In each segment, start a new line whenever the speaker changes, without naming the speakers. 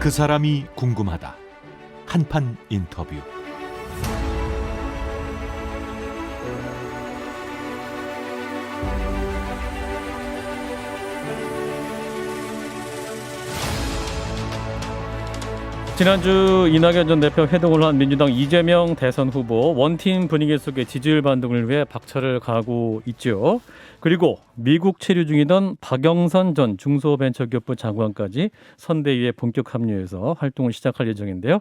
그 사람이 궁금하다. 한판 인터뷰.
지난주 이낙연 전 대표 회동을 한 민주당 이재명 대선 후보 원팀 분위기 속에 지지율 반등을 위해 박차를 가하고 있죠. 그리고 미국 체류 중이던 박영선 전 중소벤처기업부 장관까지 선대위에 본격 합류해서 활동을 시작할 예정인데요.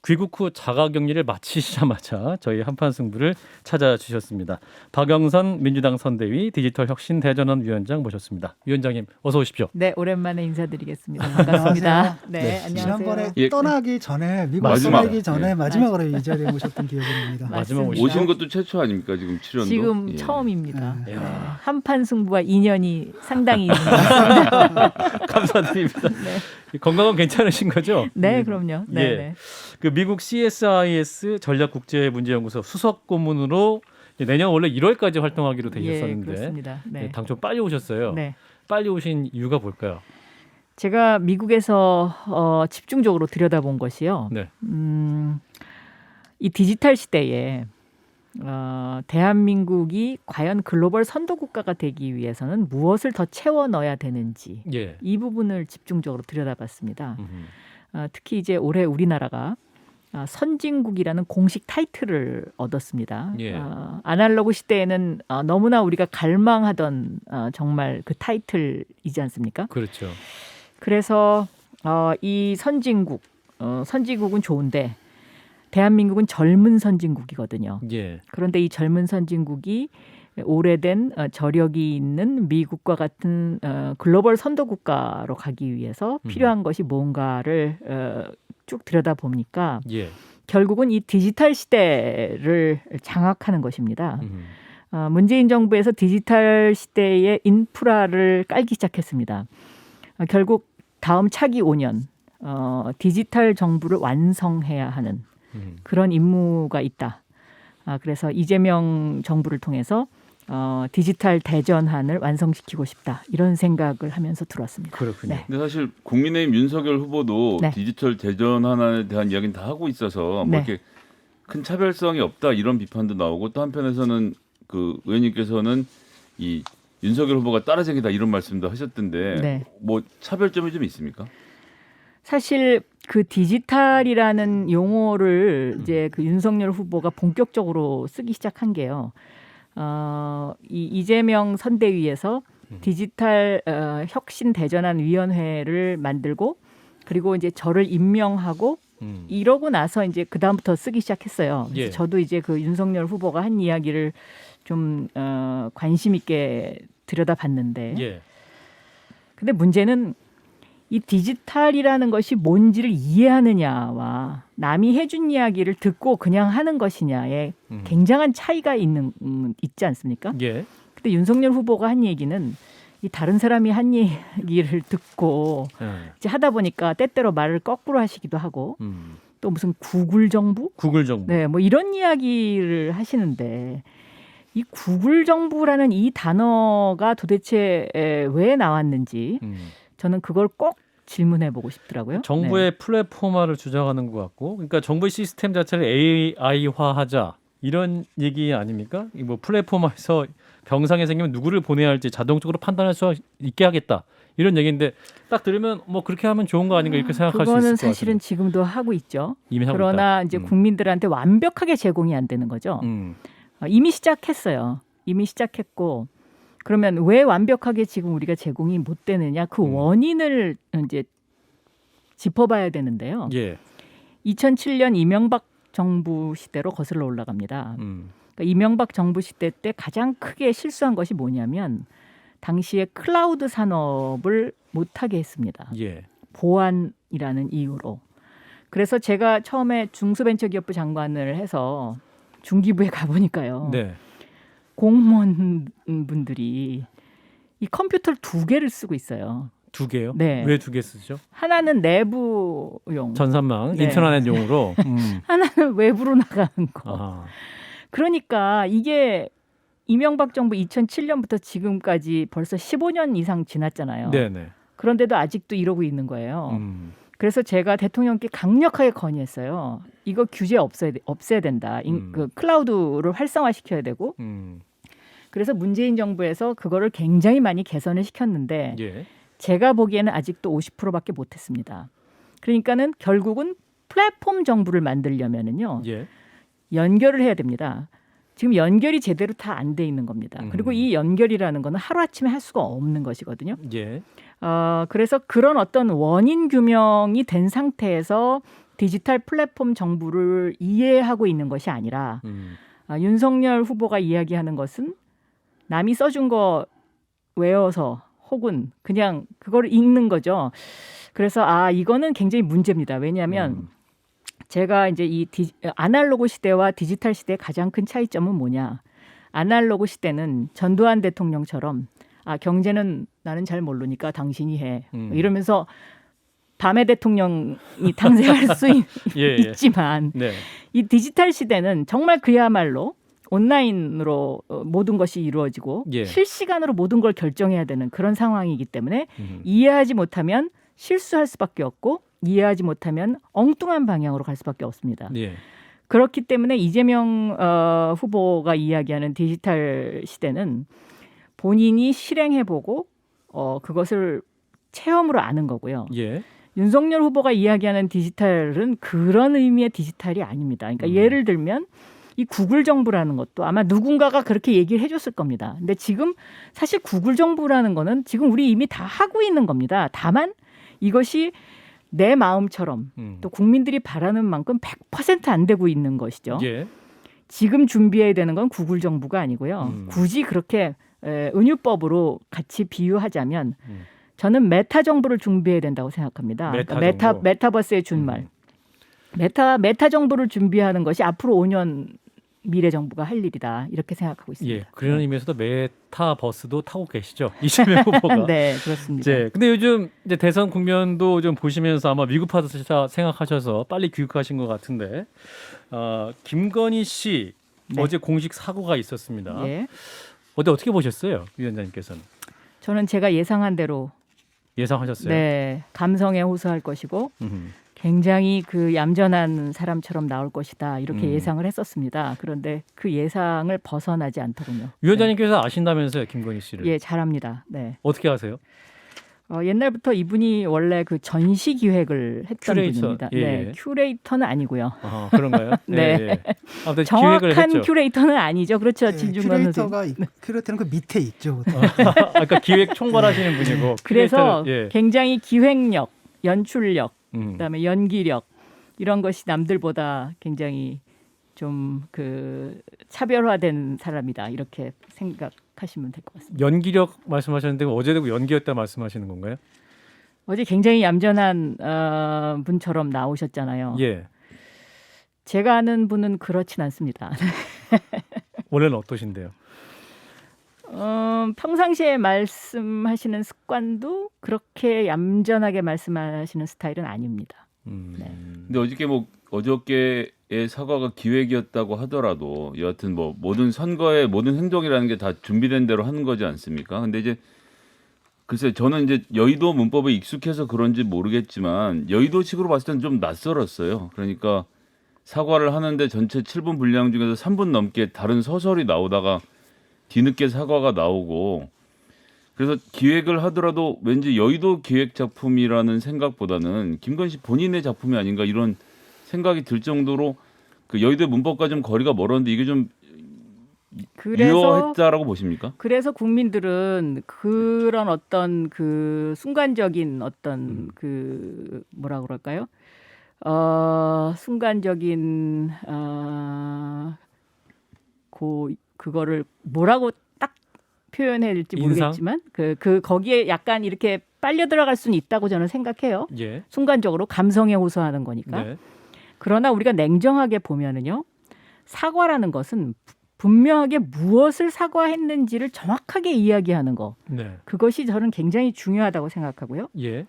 귀국 후 자가격리를 마치시자마자 저희 한판 승부를 찾아주셨습니다. 박영선 민주당 선대위 디지털 혁신 대전원 위원장 모셨습니다. 위원장님 어서 오십시오.
네, 오랜만에 인사드리겠습니다. 반갑습니다. 네, 안녕하세요.
지난번에 떠나기 전에 미국 떠나기 전에 마지막으로 이 자리에 모셨던 기억이 납니다.
마지막
오신 것도 최초 아닙니까? 지금 출연도?
지금 처음입니다.
네.
네. 한판 승부와 인연이 상당히 있는 것 같습니다.
감사드립니다. 건강은 괜찮으신 거죠?
네, 그럼요. 네,
예.
네.
그 미국 CSIS 전략국제문제연구소 수석 고문으로 내년 원래 1월까지 활동하기로 돼
예,
있었는데
그렇습니다. 네.
당초 빨리 오셨어요.
네.
빨리 오신 이유가 뭘까요?
제가 미국에서 집중적으로 들여다본 것이요.
네.
이 디지털 시대에 대한민국이 과연 글로벌 선도 국가가 되기 위해서는 무엇을 더 채워 넣어야 되는지
예.
이 부분을 집중적으로 들여다봤습니다. 특히 이제 올해 우리나라가 선진국이라는 공식 타이틀을 얻었습니다.
예.
아날로그 시대에는 너무나 우리가 갈망하던 정말 그 타이틀이지 않습니까?
그렇죠.
그래서 이 선진국은 좋은데 대한민국은 젊은 선진국이거든요.
예.
그런데 이 젊은 선진국이 오래된 저력이 있는 미국과 같은 글로벌 선도 국가로 가기 위해서 필요한 것이 뭔가를 쭉 들여다보니까
예.
결국은 이 디지털 시대를 장악하는 것입니다. 문재인 정부에서 디지털 시대의 인프라를 깔기 시작했습니다. 결국 다음 차기 5년 디지털 정부를 완성해야 하는 그런 임무가 있다. 그래서 이재명 정부를 통해서 디지털 대전환을 완성시키고 싶다. 이런 생각을 하면서 들어왔습니다.
그렇군요.
네.
근데 사실 국민의힘 윤석열 후보도
네.
디지털 대전환에 대한 이야기는 다 하고 있어서 뭐
네.
이렇게 큰 차별성이 없다 이런 비판도 나오고 또 한편에서는 그 의원님께서는 이 윤석열 후보가 따라쟁이다 이런 말씀도 하셨던데
네.
뭐 차별점이 좀 있습니까?
사실 그 디지털이라는 용어를 이제 그 윤석열 후보가 본격적으로 쓰기 시작한 게요. 이 이재명 선대위에서 디지털 혁신 대전환 위원회를 만들고 그리고 이제 저를 임명하고 이러고 나서 이제 그 다음부터 쓰기 시작했어요. 그래서
예.
저도 이제 그 윤석열 후보가 한 이야기를 좀 관심 있게 들여다봤는데,
예.
근데 문제는 이 디지털이라는 것이 뭔지를 이해하느냐와 남이 해준 이야기를 듣고 그냥 하는 것이냐에 굉장한 차이가 있지 않습니까?
예.
근데 윤석열 후보가 한 얘기는 이 다른 사람이 한 얘기를 듣고 이제 하다 보니까 때때로 말을 거꾸로 하시기도 하고 또 무슨 구글 정부?
구글 정부.
네, 뭐 이런 이야기를 하시는데 이 구글 정부라는 이 단어가 도대체 왜 나왔는지 저는 그걸 꼭 질문해보고 싶더라고요.
정부의 플랫폼화를 주장하는 것 같고, 그러니까 정부의 시스템 자체를 AI화하자 이런 얘기 아닙니까? 이 뭐 플랫폼화해서 병상에 생기면 누구를 보내야 할지 자동적으로 판단할 수 있게 하겠다 이런 얘기인데 딱 들으면 뭐 그렇게 하면 좋은 거 아닌가 이렇게 생각할 수 있을 것
그거는
같아요.
사실은 지금도 하고 있죠.
이미 하고
그러나
있다.
이제 국민들한테 완벽하게 제공이 안 되는 거죠. 이미 시작했어요. 이미 시작했고 그러면 왜 완벽하게 지금 우리가 제공이 못 되느냐 그 원인을 이제 짚어봐야 되는데요.
예.
2007년 이명박 정부 시대로 거슬러 올라갑니다. 그러니까 이명박 정부 시대 때 가장 크게 실수한 것이 뭐냐면 당시에 클라우드 산업을 못하게 했습니다.
예.
보안이라는 이유로. 그래서 제가 처음에 중소벤처기업부 장관을 해서 중기부에 가보니까요.
네.
공무원분들이 이 컴퓨터를 2개를 쓰고 있어요.
2개요?
네.
왜 2개 쓰죠?
하나는 내부용,
전산망,
네.
인트라넷용으로.
하나는 외부로 나가는 거.
아하.
그러니까 이게 이명박 정부 2007년부터 지금까지 벌써 15년 이상 지났잖아요.
네네.
그런데도 아직도 이러고 있는 거예요. 그래서 제가 대통령께 강력하게 건의했어요. 이거 규제 없애야 된다. 그 클라우드를 활성화시켜야 되고. 그래서 문재인 정부에서 그거를 굉장히 많이 개선을 시켰는데
예.
제가 보기에는 아직도 50%밖에 못했습니다. 그러니까는 결국은 플랫폼 정부를 만들려면은요.
예.
연결을 해야 됩니다. 지금 연결이 제대로 다 안 돼 있는 겁니다. 그리고 이 연결이라는 거는 하루아침에 할 수가 없는 것이거든요.
예.
그래서 그런 어떤 원인 규명이 된 상태에서 디지털 플랫폼 정부를 이해하고 있는 것이 아니라 윤석열 후보가 이야기하는 것은 남이 써준 거 외워서 혹은 그냥 그걸 읽는 거죠. 그래서 이거는 굉장히 문제입니다. 왜냐하면 제가 이제 이 아날로그 시대와 디지털 시대의 가장 큰 차이점은 뭐냐? 아날로그 시대는 전두환 대통령처럼 경제는 나는 잘 모르니까 당신이 해. 이러면서 밤의 대통령이 탄생할 수
예.
있지만
네.
이 디지털 시대는 정말 그야말로 온라인으로 모든 것이 이루어지고
예.
실시간으로 모든 걸 결정해야 되는 그런 상황이기 때문에 이해하지 못하면 실수할 수밖에 없고 이해하지 못하면 엉뚱한 방향으로 갈 수밖에 없습니다.
예.
그렇기 때문에 이재명 후보가 이야기하는 디지털 시대는 본인이 실행해보고 그것을 체험으로 아는 거고요.
예.
윤석열 후보가 이야기하는 디지털은 그런 의미의 디지털이 아닙니다. 그러니까 예를 들면 이 구글 정부라는 것도 아마 누군가가 그렇게 얘기를 해줬을 겁니다. 근데 지금 사실 구글 정부라는 거는 지금 우리 이미 다 하고 있는 겁니다. 다만 이것이 내 마음처럼 또 국민들이 바라는 만큼 100% 안 되고 있는 것이죠.
예.
지금 준비해야 되는 건 구글 정부가 아니고요. 굳이 그렇게 은유법으로 같이 비유하자면 저는 메타 정부를 준비해야 된다고 생각합니다. 메타버스의 준말. 메타 정부를 준비하는 것이 앞으로 5년 미래 정부가 할 일이다. 이렇게 생각하고 있습니다.
예. 그런 의미에서도 메타버스도 타고 계시죠. 이재명 후보가.
네, 그렇습니다.
네. 근데 요즘 이제 대선 국면도 좀 보시면서 아마 미국파다 생각하셔서 빨리 귀국하신 것 같은데 김건희 씨
네.
어제 공식 사고가 있었습니다.
예.
어떻게 보셨어요, 위원장님께서는?
저는 제가 예상한 대로
예상하셨어요?
네, 감성에 호소할 것이고 굉장히 그 얌전한 사람처럼 나올 것이다 이렇게 예상을 했었습니다. 그런데 그 예상을 벗어나지 않더군요.
위원장님께서 아신다면서요, 김건희 씨를?
예, 잘합니다. 네.
어떻게 아세요?
옛날부터 이분이 원래 그 전시 기획을 했던
큐레이터.
분입니다.
예.
네, 큐레이터는 아니고요.
그런가요?
네.
예. 아무튼 기획을
정확한
했죠.
큐레이터는 아니죠. 그렇죠, 진중권 선생님.
큐레이터는 그 밑에 있죠.
아까 기획 총괄하시는 분이고.
그래서
예.
굉장히 기획력, 연출력, 그다음에 연기력 이런 것이 남들보다 굉장히 좀 그 차별화된 사람이다 이렇게 생각하시면 될 것 같습니다.
연기력 말씀하셨는데 어제도 연기였다 말씀하시는 건가요?
어제 굉장히 얌전한 분처럼 나오셨잖아요.
예.
제가 아는 분은 그렇진 않습니다.
원래는 어떠신데요?
평상시에 말씀하시는 습관도 그렇게 얌전하게 말씀하시는 스타일은 아닙니다. 네.
근데 어저께의 사과가 기획이었다고 하더라도 여하튼 뭐 모든 선거의 모든 행동이라는 게 다 준비된 대로 하는 거지 않습니까? 근데 이제 글쎄 저는 이제 여의도 문법에 익숙해서 그런지 모르겠지만 여의도식으로 봤을 때는 좀 낯설었어요. 그러니까 사과를 하는데 전체 7분 분량 중에서 3분 넘게 다른 서설이 나오다가 뒤늦게 사과가 나오고 그래서 기획을 하더라도 왠지 여의도 기획 작품이라는 생각보다는 김건희 씨 본인의 작품이 아닌가 이런 생각이 들 정도로 그 여의도 문법과 좀 거리가 멀었는데 이게 좀 유효했다라고 보십니까?
그래서 국민들은 그런 어떤 그 순간적인 어떤 그 뭐라 그럴까요? 순간적인 그거를 뭐라고 딱 표현해야 될지 모르겠지만 그 거기에 약간 이렇게 빨려 들어갈 수는 있다고 저는 생각해요.
예.
순간적으로 감성에 호소하는 거니까.
네.
그러나 우리가 냉정하게 보면은요. 사과라는 것은 분명하게 무엇을 사과했는지를 정확하게 이야기하는 거.
네.
그것이 저는 굉장히 중요하다고 생각하고요.
예.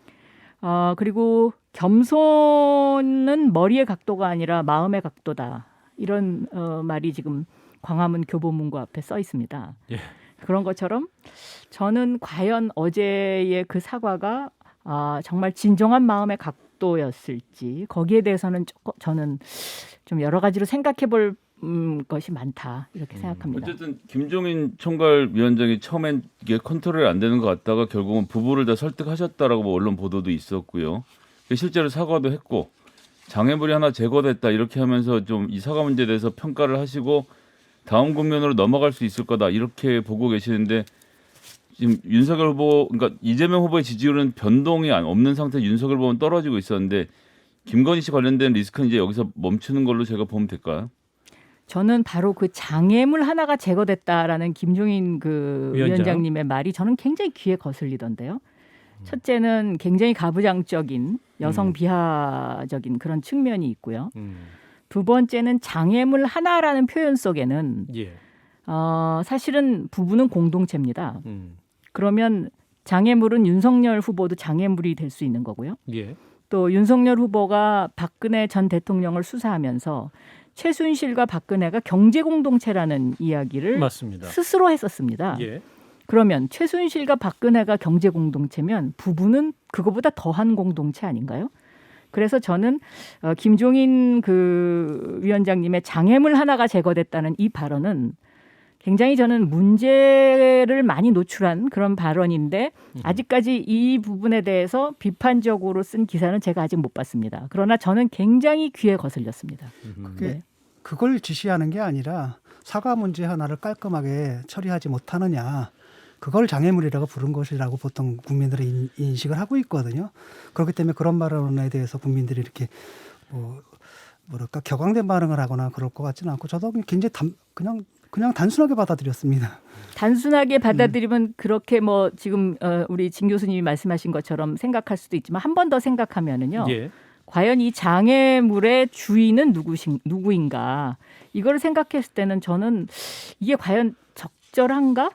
그리고 겸손은 머리의 각도가 아니라 마음의 각도다. 이런 말이 지금 광화문 교보문고 앞에 써 있습니다.
예.
그런 것처럼 저는 과연 어제의 그 사과가 정말 진정한 마음의 각도였을지 거기에 대해서는 조금 저는 좀 여러 가지로 생각해볼 것이 많다 이렇게 생각합니다.
어쨌든 김종인 총괄위원장이 처음엔 이게 컨트롤이 안 되는 것 같다가 결국은 부부를 다 설득하셨다라고 뭐 언론 보도도 있었고요. 실제로 사과도 했고 장애물이 하나 제거됐다 이렇게 하면서 좀 이 사과 문제에 대해서 평가를 하시고 다음 국면으로 넘어갈 수 있을 거다 이렇게 보고 계시는데 지금 윤석열 후보 그러니까 이재명 후보의 지지율은 변동이 없는 상태에서 윤석열 후보는 떨어지고 있었는데 김건희 씨 관련된 리스크는 이제 여기서 멈추는 걸로 제가 보면 될까요?
저는 바로 그 장애물 하나가 제거됐다라는 김종인 그 위원장님의 말이 저는 굉장히 귀에 거슬리던데요. 첫째는 굉장히 가부장적인 여성 비하적인 그런 측면이 있고요. 두 번째는 장애물 하나라는 표현 속에는
예.
사실은 부부는 공동체입니다. 그러면 장애물은 윤석열 후보도 장애물이 될 수 있는 거고요.
예.
또 윤석열 후보가 박근혜 전 대통령을 수사하면서 최순실과 박근혜가 경제 공동체라는 이야기를
맞습니다.
스스로 했었습니다.
예.
그러면 최순실과 박근혜가 경제 공동체면 부부는 그거보다 더한 공동체 아닌가요? 그래서 저는 김종인 그 위원장님의 장애물 하나가 제거됐다는 이 발언은 굉장히 저는 문제를 많이 노출한 그런 발언인데 아직까지 이 부분에 대해서 비판적으로 쓴 기사는 제가 아직 못 봤습니다. 그러나 저는 굉장히 귀에 거슬렸습니다.
그게 그걸 지시하는 게 아니라 사과 문제 하나를 깔끔하게 처리하지 못하느냐. 그걸 장애물이라고 부른 것이라고 보통 국민들이 인식을 하고 있거든요. 그렇기 때문에 그런 발언에 대해서 국민들이 이렇게 뭐랄까 격앙된 반응을 하거나 그럴 것 같지는 않고 저도 굉장히 그냥 단순하게 받아들였습니다.
단순하게 받아들이면 그렇게 뭐 지금 우리 진 교수님이 말씀하신 것처럼 생각할 수도 있지만 한 번 더 생각하면은요.
예.
과연 이 장애물의 주인은 누구인가? 이걸 생각했을 때는 저는 이게 과연 적절한가?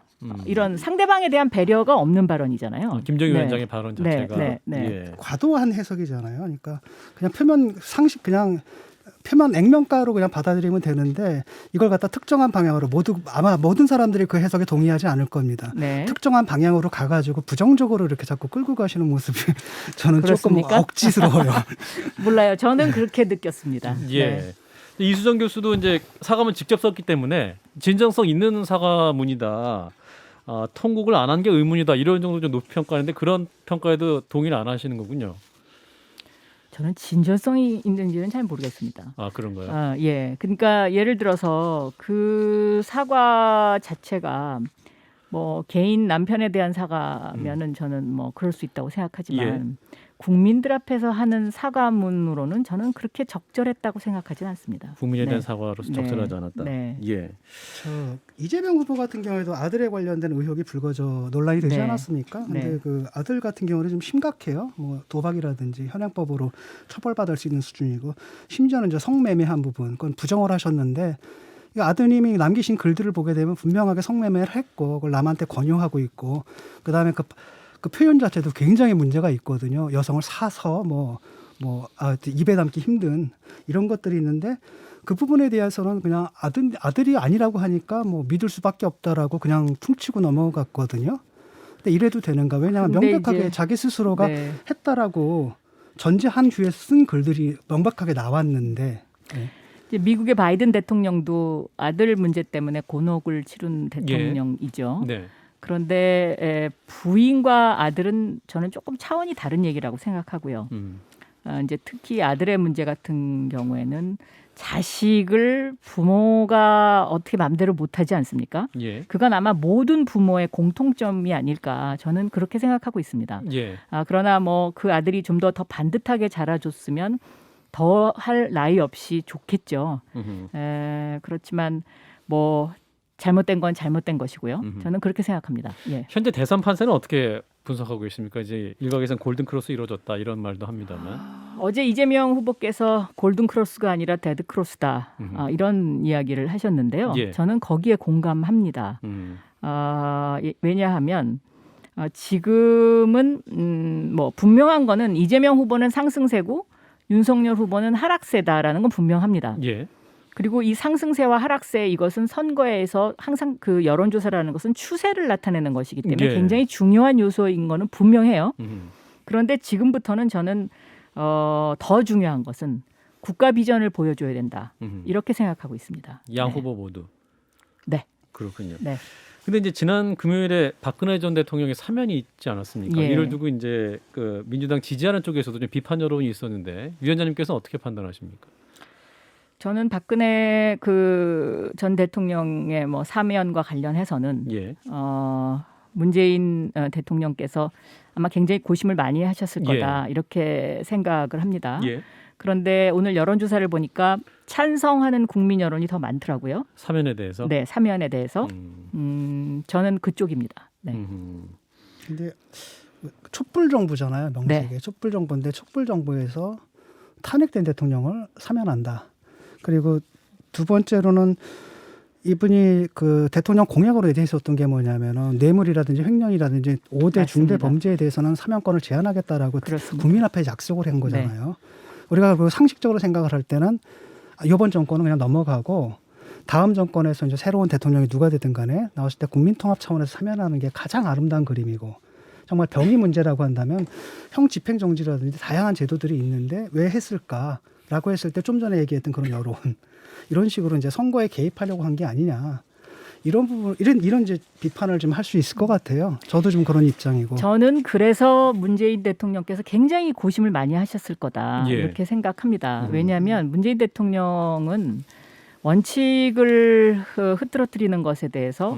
이런 상대방에 대한 배려가 없는 발언이잖아요.
김정일
네.
위원장의 발언 자체가
네.
예.
과도한 해석이잖아요. 그러니까 그냥 표면 액면가로 그냥 받아들이면 되는데 이걸 갖다 특정한 방향으로 아마 모든 사람들이 그 해석에 동의하지 않을 겁니다.
네.
특정한 방향으로 가가지고 부정적으로 이렇게 자꾸 끌고 가시는 모습이 저는
그렇습니까?
조금 억지스러워요.
몰라요. 저는 그렇게 느꼈습니다.
예.
네.
이수정 교수도 이제 사과문 직접 썼기 때문에 진정성 있는 사과문이다. 통곡을 안 한 게 의문이다. 이런 정도 좀 높이 평가하는데 그런 평가에도 동의를 안 하시는 거군요.
저는 진정성이 있는지는 잘 모르겠습니다.
아, 그런가요?
예. 그러니까 예를 들어서 그 사과 자체가 뭐 개인 남편에 대한 사과면은 저는 뭐 그럴 수 있다고 생각하지만 국민들 앞에서 하는 사과문으로는 저는 그렇게 적절했다고 생각하지는 않습니다.
국민에 대한
네.
사과로서 적절하지 않았다.
네.
예.
이재명 후보 같은 경우에도 아들에 관련된 의혹이 불거져 논란이 되지
네.
않았습니까? 근데
네.
그 아들 같은 경우는 좀 심각해요. 뭐 도박이라든지 현행법으로 처벌받을 수 있는 수준이고 심지어는 이제 성매매한 부분 그건 부정을 하셨는데 이 아드님이 남기신 글들을 보게 되면 분명하게 성매매를 했고 그걸 남한테 권유하고 있고 그다음에 그 표현 자체도 굉장히 문제가 있거든요. 여성을 사서 입에 담기 힘든 이런 것들이 있는데 그 부분에 대해서는 그냥 아들이 아니라고 하니까 뭐 믿을 수밖에 없다라고 그냥 퉁치고 넘어갔거든요. 근데 이래도 되는가? 왜냐하면 명백하게 자기 스스로가
네.
했다라고 전제한 후에 쓴 글들이 명백하게 나왔는데
이제 미국의 바이든 대통령도 아들 문제 때문에 곤혹을 치른 대통령이죠.
네.
그런데 부인과 아들은 저는 조금 차원이 다른 얘기라고 생각하고요. 이제 특히 아들의 문제 같은 경우에는 자식을 부모가 어떻게 마음대로 못하지 않습니까?
예.
그건 아마 모든 부모의 공통점이 아닐까 저는 그렇게 생각하고 있습니다.
예.
그러나 뭐 그 아들이 좀 더 반듯하게 자라줬으면 더 할 나위 없이 좋겠죠. 그렇지만 뭐 잘못된 건 잘못된 것이고요. 저는 그렇게 생각합니다. 예.
현재 대선 판세는 어떻게 분석하고 있습니까? 이제 일각에서는 골든 크로스 이루어졌다 이런 말도 합니다만.
어제 이재명 후보께서 골든 크로스가 아니라 데드 크로스다 이런 이야기를 하셨는데요.
예.
저는 거기에 공감합니다. 왜냐하면 지금은 뭐 분명한 거는 이재명 후보는 상승세고 윤석열 후보는 하락세다라는 건 분명합니다.
예.
그리고 이 상승세와 하락세 이것은 선거에서 항상 그 여론조사라는 것은 추세를 나타내는 것이기 때문에
예.
굉장히 중요한 요소인 거는 분명해요. 그런데 지금부터는 저는 더 중요한 것은 국가 비전을 보여줘야 된다. 이렇게 생각하고 있습니다.
양
네.
후보 모두.
네.
그렇군요.
네.
근데 이제 지난 금요일에 박근혜 전 대통령의 사면이 있지 않았습니까?
예.
이를 두고 이제 그 민주당 지지하는 쪽에서도 좀 비판 여론이 있었는데 위원장님께서는 어떻게 판단하십니까?
저는 박근혜 그 전 대통령의 뭐 사면과 관련해서는
예.
문재인 대통령께서 아마 굉장히 고심을 많이 하셨을 거다 이렇게 생각을 합니다.
예.
그런데 오늘 여론조사를 보니까 찬성하는 국민 여론이 더 많더라고요.
사면에 대해서.
네, 사면에 대해서 저는 그쪽입니다. 네.
근데 촛불 정부잖아요. 명색에
네.
촛불 정부인데 촛불 정부에서 탄핵된 대통령을 사면한다. 그리고 두 번째로는 이분이 그 대통령 공약으로 내세웠던 게 뭐냐면은 뇌물이라든지 횡령이라든지 5대 중대
맞습니다.
범죄에 대해서는 사면권을 제한하겠다라고
그렇습니다.
국민 앞에 약속을 한 거잖아요. 우리가 그 상식적으로 생각을 할 때는 이번 정권은 그냥 넘어가고 다음 정권에서 이제 새로운 대통령이 누가 되든 간에 나왔을 때 국민통합 차원에서 사면하는 게 가장 아름다운 그림이고 정말 병이 문제라고 한다면 형 집행정지라든지 다양한 제도들이 있는데 왜 했을까라고 했을 때 좀 전에 얘기했던 그런 여론 이런 식으로 이제 선거에 개입하려고 한 게 아니냐 이런 부분 이런 이제 비판을 좀 할 수 있을 것 같아요. 저도 좀 그런 입장이고.
저는 그래서 문재인 대통령께서 굉장히 고심을 많이 하셨을 거다
예.
이렇게 생각합니다. 왜냐하면 문재인 대통령은 원칙을 흐트러뜨리는 것에 대해서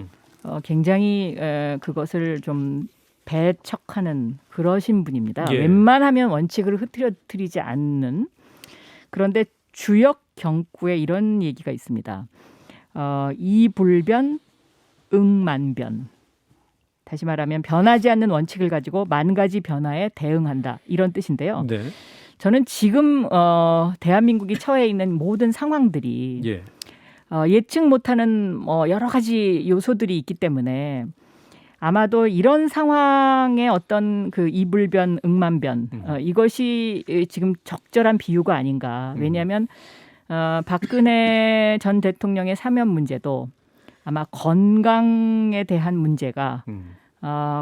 굉장히 그것을 좀 배척하는 그러신 분입니다.
예.
웬만하면 원칙을 흐트러뜨리지 않는. 그런데 주역 경구에 이런 얘기가 있습니다. 이불변 응만변. 다시 말하면 변하지 않는 원칙을 가지고 만 가지 변화에 대응한다. 이런 뜻인데요.
네.
저는 지금 대한민국이 처해 있는 모든 상황들이
예.
예측 못하는 여러 가지 요소들이 있기 때문에 아마도 이런 상황의 어떤 그 이불변, 응만변 이것이 지금 적절한 비유가 아닌가. 왜냐하면 박근혜 전 대통령의 사면 문제도 아마 건강에 대한 문제가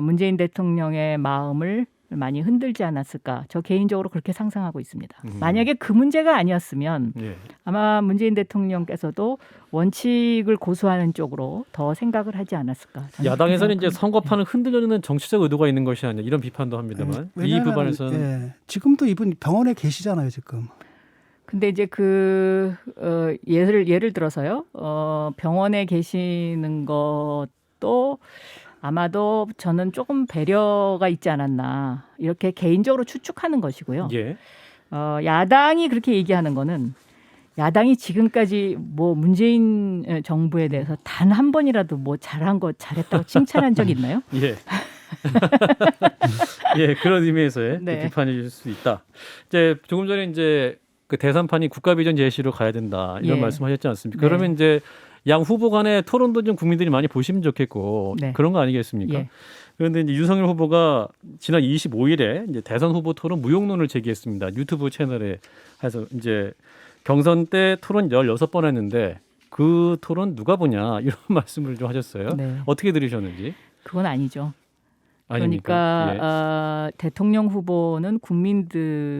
문재인 대통령의 마음을 많이 흔들지 않았을까. 저 개인적으로 그렇게 상상하고 있습니다. 만약에 그 문제가 아니었으면
예.
아마 문재인 대통령께서도 원칙을 고수하는 쪽으로 더 생각을 하지 않았을까. 저는
야당에서는
그렇게
이제 선거판을 흔들려는 정치적 의도가 있는 것이 아니냐 이런 비판도 합니다만 이
왜냐하면,
부분에서는
예, 지금도 이분 병원에 계시잖아요. 지금.
근데 이제 예를 들어서요. 병원에 계시는 것도 아마도 저는 조금 배려가 있지 않았나 이렇게 개인적으로 추측하는 것이고요.
예.
야당이 그렇게 얘기하는 거는 야당이 지금까지 뭐 문재인 정부에 대해서 단 한 번이라도 뭐 잘했다고 칭찬한 적 있나요?
예. 예, 그런 의미에서의
네.
비판일 수 있다. 이제 조금 전에 이제 그 대선판이 국가 비전 제시로 가야 된다 이런
예.
말씀하셨지 않습니까?
네.
그러면 이제 양 후보 간의 토론도 좀 국민들이 많이 보시면 좋겠고
네.
그런 거 아니겠습니까?
예.
그런데 이제 윤석열 후보가 지난 25일에 이제 대선 후보 토론 무용론을 제기했습니다. 유튜브 채널에 해서 이제 경선 때 토론 16번 했는데 그 토론 누가 보냐 이런 말씀을 좀 하셨어요.
네.
어떻게 들으셨는지?
그건 아니죠.
아닙니까?
그러니까 대통령 후보는 국민들에게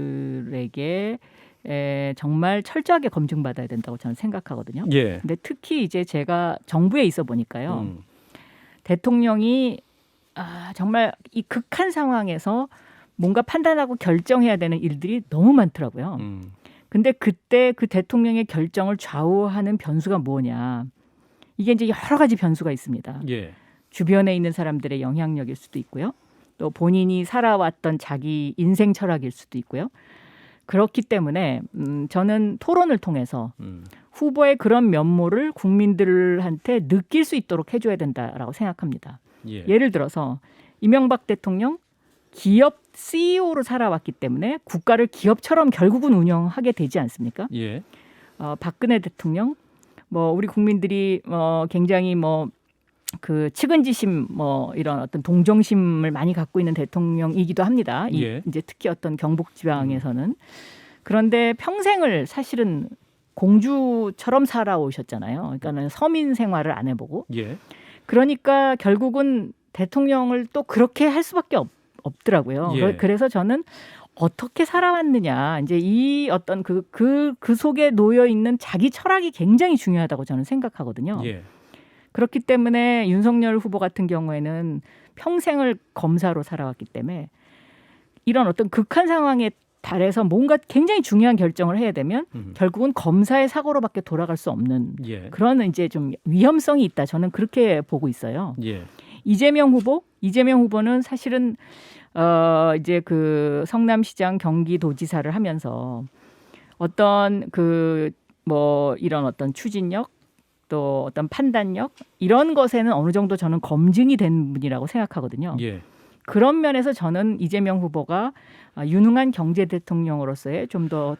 정말 철저하게 검증받아야 된다고 저는 생각하거든요.
예.
근데 특히 이제 제가 정부에 있어 보니까요. 대통령이 정말 이 극한 상황에서 뭔가 판단하고 결정해야 되는 일들이 너무 많더라고요. 근데 그때 그 대통령의 결정을 좌우하는 변수가 뭐냐. 이게 이제 여러 가지 변수가 있습니다.
예.
주변에 있는 사람들의 영향력일 수도 있고요. 또 본인이 살아왔던 자기 인생 철학일 수도 있고요. 그렇기 때문에 저는 토론을 통해서 후보의 그런 면모를 국민들한테 느낄 수 있도록 해줘야 된다라고 생각합니다.
예.
예를 들어서 이명박 대통령 기업 CEO로 살아왔기 때문에 국가를 기업처럼 결국은 운영하게 되지 않습니까?
예.
박근혜 대통령 뭐 우리 국민들이 굉장히 그 측은지심 이런 어떤 동정심을 많이 갖고 있는 대통령이기도 합니다.
예.
이제 특히 어떤 경북 지방에서는 그런데 평생을 사실은 공주처럼 살아오셨잖아요. 그러니까는 서민 생활을 안 해보고
예.
그러니까 결국은 대통령을 또 그렇게 할 수밖에 없더라고요.
예.
그래서 저는 어떻게 살아왔느냐. 이제 이 어떤 그 속에 놓여 있는 자기 철학이 굉장히 중요하다고 저는 생각하거든요.
예.
그렇기 때문에 윤석열 후보 같은 경우에는 평생을 검사로 살아왔기 때문에 이런 어떤 극한 상황에 달해서 뭔가 굉장히 중요한 결정을 해야 되면 결국은 검사의 사고로밖에 돌아갈 수 없는
예.
그런 이제 좀 위험성이 있다. 저는 그렇게 보고 있어요.
예.
이재명 후보는 사실은 이제 그 성남시장 경기도지사를 하면서 어떤 그 뭐 이런 어떤 추진력 또 어떤 판단력 이런 것에는 어느 정도 저는 검증이 된 분이라고 생각하거든요.
예.
그런 면에서 저는 이재명 후보가 유능한 경제 대통령으로서의 좀 더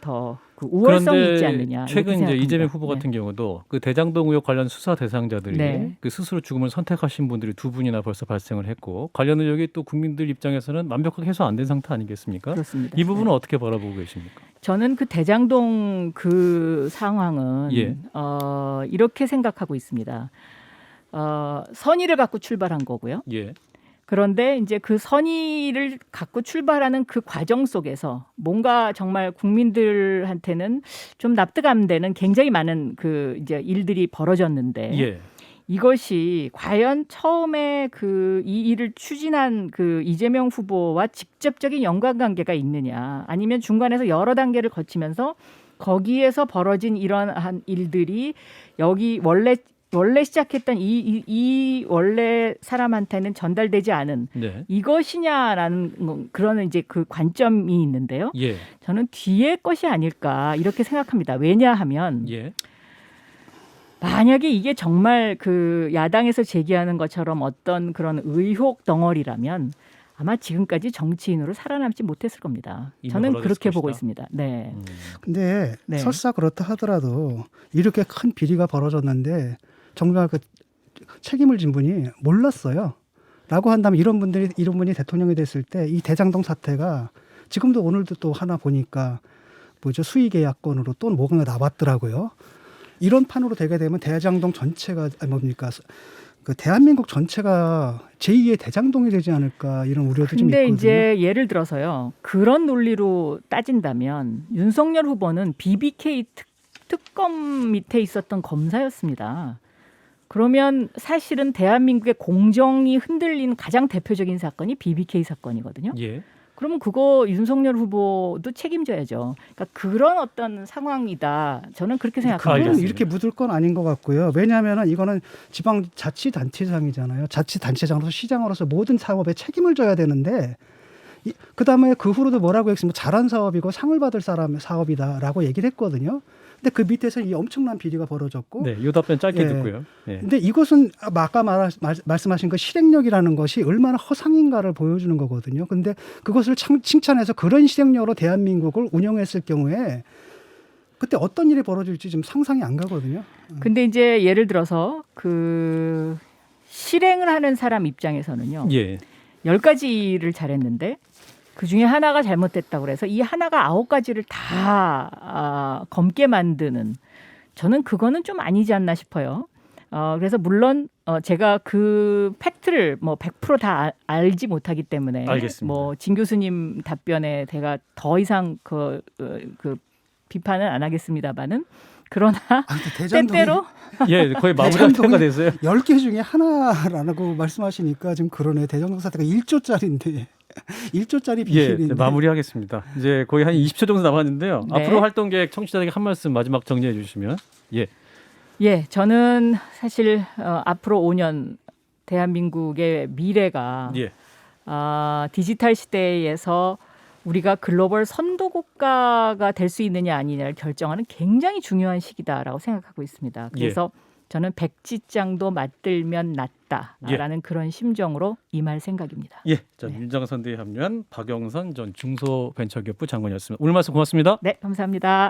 그 우월성이 있지 않느냐.
최근 이제
생각합니다.
이재명 후보 같은 경우도 그 대장동 의혹 관련 수사 대상자들이
네.
그 스스로 죽음을 선택하신 분들이 2분이나 벌써 발생을 했고 관련 의혹이 또 국민들 입장에서는 완벽하게 해소 안 된 상태 아니겠습니까?
그렇습니다.
이 부분은
네.
어떻게 바라보고 계십니까?
저는 그 대장동 그 상황은
예.
이렇게 생각하고 있습니다. 선의를 갖고 출발한 거고요.
예.
그런데 이제 그 선의를 갖고 출발하는 그 과정 속에서 뭔가 정말 국민들한테는 좀 납득 안 되는 굉장히 많은 그 이제 일들이 벌어졌는데
예.
이것이 과연 처음에 그 이 일을 추진한 그 이재명 후보와 직접적인 연관관계가 있느냐 아니면 중간에서 여러 단계를 거치면서 거기에서 벌어진 이러한 일들이 여기 원래 시작했던 이 원래 사람한테는 전달되지 않은
네.
이것이냐라는 그런 이제 그 관점이 있는데요.
예.
저는 뒤의 것이 아닐까 이렇게 생각합니다. 왜냐하면
예.
만약에 이게 정말 그 야당에서 제기하는 것처럼 어떤 그런 의혹 덩어리라면 아마 지금까지 정치인으로 살아남지 못했을 겁니다.
이미
저는
걸러졌을
그렇게 보고
것이다.
있습니다. 네.
근데
네.
설사 그렇다 하더라도 이렇게 큰 비리가 벌어졌는데 정말 그 책임을 진 분이 몰랐어요. 라고 한다면 이런 분이 대통령이 됐을 때 이 대장동 사태가 지금도 오늘도 또 하나 보니까 뭐죠 수의 계약건으로 또 뭐가 나왔더라고요. 이런 판으로 되게 되면 대장동 전체가 뭡니까 그 대한민국 전체가 제2의 대장동이 되지 않을까 이런 우려도 좀
근데
있거든요.
이제 예를 들어서요. 그런 논리로 따진다면 윤석열 후보는 BBK 특검 밑에 있었던 검사였습니다. 그러면 사실은 대한민국의 공정이 흔들린 가장 대표적인 사건이 BBK 사건이거든요.
예.
그러면 그거 윤석열 후보도 책임져야죠. 그러니까 그런 어떤 상황이다. 저는 그렇게 생각합니다.
그건
알겠습니다.
이렇게 묻을 건 아닌 것 같고요. 왜냐하면 이거는 지방 자치단체장이잖아요. 자치단체장으로서 시장으로서 모든 사업에 책임을 져야 되는데 그다음에 그 후로도 뭐라고 했으면 잘한 사업이고 상을 받을 사람 사업이다라고 얘기를 했거든요. 근데 그 밑에서 이 엄청난 비리가 벌어졌고
네, 이 답변 짧게
예.
듣고요. 예.
근데 이것은 아까 말씀하신 그 실행력이라는 것이 얼마나 허상인가를 보여주는 거거든요. 근데 그것을 칭찬해서 그런 실행력으로 대한민국을 운영했을 경우에 그때 어떤 일이 벌어질지 좀 상상이 안 가거든요.
근데 이제 예를 들어서 그 실행을 하는 사람 입장에서는요.
예.
10가지를 잘했는데 그중에 하나가 잘못됐다고 그래서 이 하나가 9가지를 다 검게 만드는 저는 그거는 좀 아니지 않나 싶어요. 그래서 물론 제가 그 팩트를 뭐 100% 알지 못하기 때문에
알겠습니다.
뭐 진 교수님 답변에 제가 더 이상 그 비판은 안 하겠습니다만은 그러나 때때로
예, 거의 마무리할 때가 됐어요.
10개 중에 하나라고 말씀하시니까 좀 그러네. 대장동 사태가 1조짜리인데 1조짜리
예,
비실인데.
마무리하겠습니다. 이제 거의 한 20초 정도 남았는데요.
네.
앞으로 활동 계획 청취자에게 한 말씀 마지막 정리해 주시면. 예.
예, 저는 사실 앞으로 5년 대한민국의 미래가
예.
디지털 시대에서 우리가 글로벌 선도 국가가 될 수 있느냐 아니냐를 결정하는 굉장히 중요한 시기다라고 생각하고 있습니다. 그래서 저는 백지장도 맞들면 낫다라는 그런 심정으로 임할 생각입니다.
예. 자, 민주당 선대위에 합류한 박영선 전 중소벤처기업부 장관이었습니다. 오늘 말씀 고맙습니다.
네, 감사합니다.